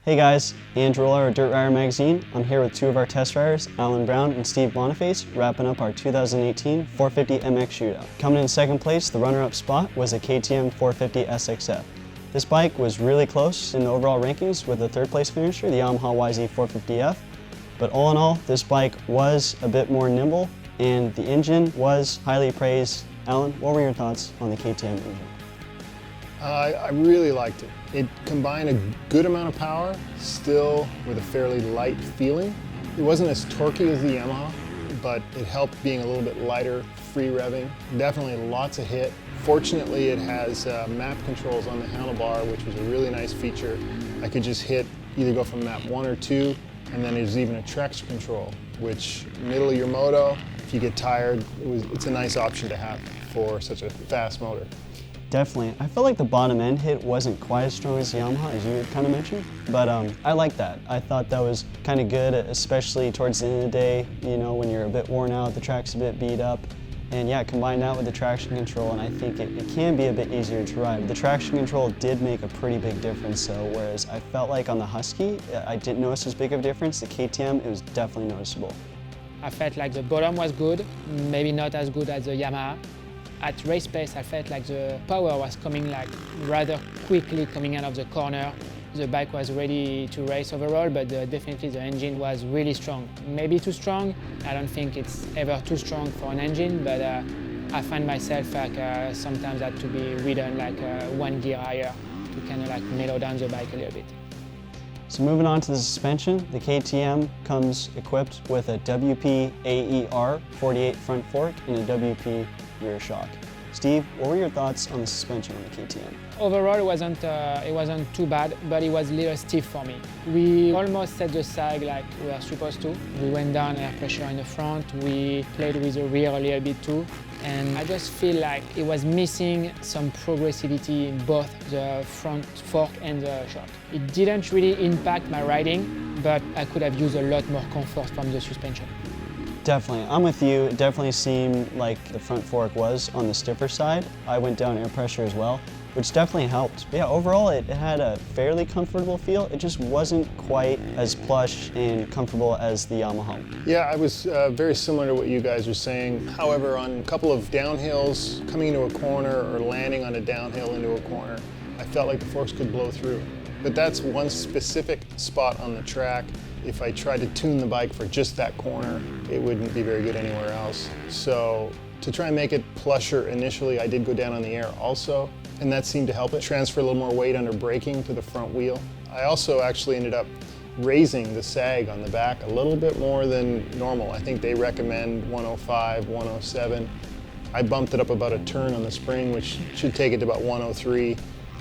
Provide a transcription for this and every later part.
Hey guys, Andrew Roller of Dirt Rider Magazine. I'm here with two of our test riders, Alan Brown and Steve Boniface, wrapping up our 2018 450 MX Shootout. Coming in second place, the runner-up spot was a KTM 450 SXF. This bike was really close in the overall rankings with the third place finisher, the Yamaha YZ 450F. But all in all, this bike was a bit more nimble and the engine was highly praised. Alan, what were your thoughts on the KTM engine? I really liked it. It combined a good amount of power, still with a fairly light feeling. It wasn't as torquey as the Yamaha, but it helped being a little bit lighter, free revving. Definitely lots of hit. Fortunately, it has map controls on the handlebar, which was a really nice feature. I could just hit, either go from map 1 or 2, and then there's even a traction control, which middle of your moto, if you get tired, it's a nice option to have for such a fast motor. Definitely. I felt like the bottom end hit wasn't quite as strong as the Yamaha, as you had kind of mentioned, but I like that. I thought that was kind of good, especially towards the end of the day, you know, when you're a bit worn out, the track's a bit beat up. And yeah, combine that with the traction control, and I think it can be a bit easier to ride. The traction control did make a pretty big difference though, whereas I felt like on the Husky, I didn't notice as big of a difference. The KTM, it was definitely noticeable. I felt like the bottom was good, maybe not as good as the Yamaha. At race pace, I felt like the power was coming like rather quickly coming out of the corner. The bike was ready to race overall, but definitely the engine was really strong. Maybe too strong. I don't think it's ever too strong for an engine, but I find myself like sometimes had to be ridden like 1 gear higher to kind of like mellow down the bike a little bit. So moving on to the suspension, the KTM comes equipped with a WP AER 48 front fork and a WP rear shock. Steve, what were your thoughts on the suspension on the KTM? Overall, it wasn't too bad, but it was a little stiff for me. We almost set the sag like we were supposed to. We went down air pressure in the front, we played with the rear a little bit too, and I just feel like it was missing some progressivity in both the front fork and the shock. It didn't really impact my riding, but I could have used a lot more comfort from the suspension. Definitely, I'm with you. It definitely seemed like the front fork was on the stiffer side. I went down air pressure as well, which definitely helped. But yeah, overall it had a fairly comfortable feel. It just wasn't quite as plush and comfortable as the Yamaha. Yeah, I was very similar to what you guys are saying. However, on a couple of downhills, coming into a corner or landing on a downhill into a corner, I felt like the forks could blow through. But that's one specific spot on the track. If I tried to tune the bike for just that corner, it wouldn't be very good anywhere else. So to try and make it plusher initially, I did go down on the air also, and that seemed to help it transfer a little more weight under braking to the front wheel. I also actually ended up raising the sag on the back a little bit more than normal. I think they recommend 105, 107. I bumped it up about a turn on the spring, which should take it to about 103.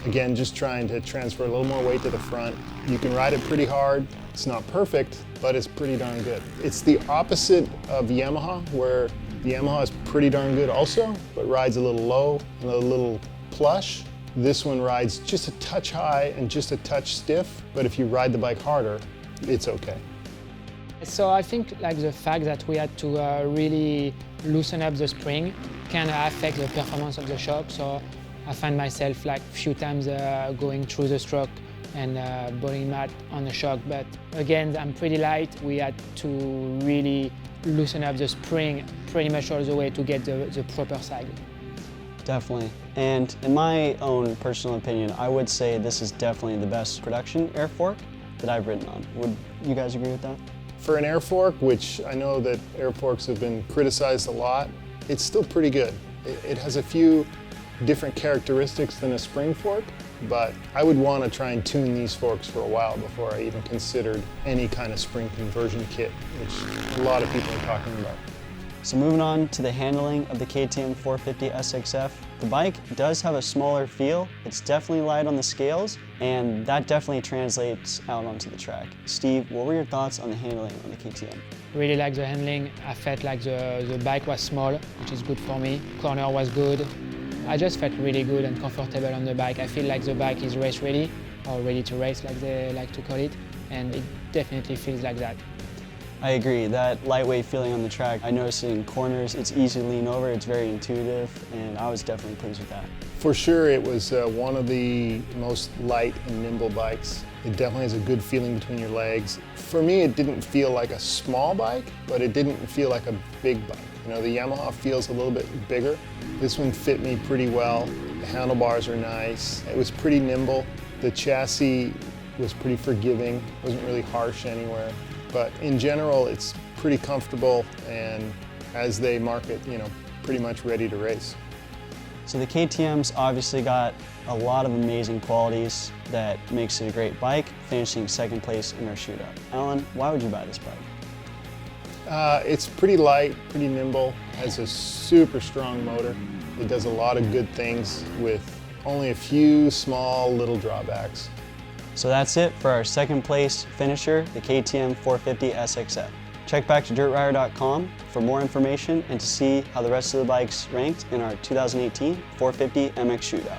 Again, just trying to transfer a little more weight to the front. You can ride it pretty hard. It's not perfect, but it's pretty darn good. It's the opposite of Yamaha, where the Yamaha is pretty darn good also, but rides a little low and a little plush. This one rides just a touch high and just a touch stiff, but if you ride the bike harder, it's okay. So I think like the fact that we had to really loosen up the spring kind of affect the performance of the shock. So I find myself like a few times going through the stroke and body mat on the shock, but again, I'm pretty light. We had to really loosen up the spring pretty much all the way to get the proper sag. Definitely. And in my own personal opinion, I would say this is definitely the best production air fork that I've ridden on. Would you guys agree with that? For an air fork, which I know that air forks have been criticized a lot, it's still pretty good. It has a few different characteristics than a spring fork, but I would want to try and tune these forks for a while before I even considered any kind of spring conversion kit, which a lot of people are talking about. So moving on to the handling of the KTM 450 SXF, the bike does have a smaller feel. It's definitely light on the scales, and that definitely translates out onto the track. Steve, what were your thoughts on the handling on the KTM? Really like the handling. I felt like the bike was small, which is good for me. Corner was good. I just felt really good and comfortable on the bike. I feel like the bike is race ready, or ready to race like they like to call it, and it definitely feels like that. I agree, that lightweight feeling on the track, I noticed it in corners, it's easy to lean over, it's very intuitive, and I was definitely pleased with that. For sure, it was one of the most light and nimble bikes. It definitely has a good feeling between your legs. For me, it didn't feel like a small bike, but it didn't feel like a big bike. You know, the Yamaha feels a little bit bigger. This one fit me pretty well. The handlebars are nice. It was pretty nimble. The chassis was pretty forgiving. It wasn't really harsh anywhere. But in general, it's pretty comfortable, and as they market, you know, pretty much ready to race. So the KTM's obviously got a lot of amazing qualities that makes it a great bike, finishing second place in our shootout. Alan, why would you buy this bike? It's pretty light, pretty nimble, has a super strong motor. It does a lot of good things with only a few small little drawbacks. So that's it for our second place finisher, the KTM 450 SXF. Check back to dirtrider.com for more information and to see how the rest of the bikes ranked in our 2018 450 MX Shootout.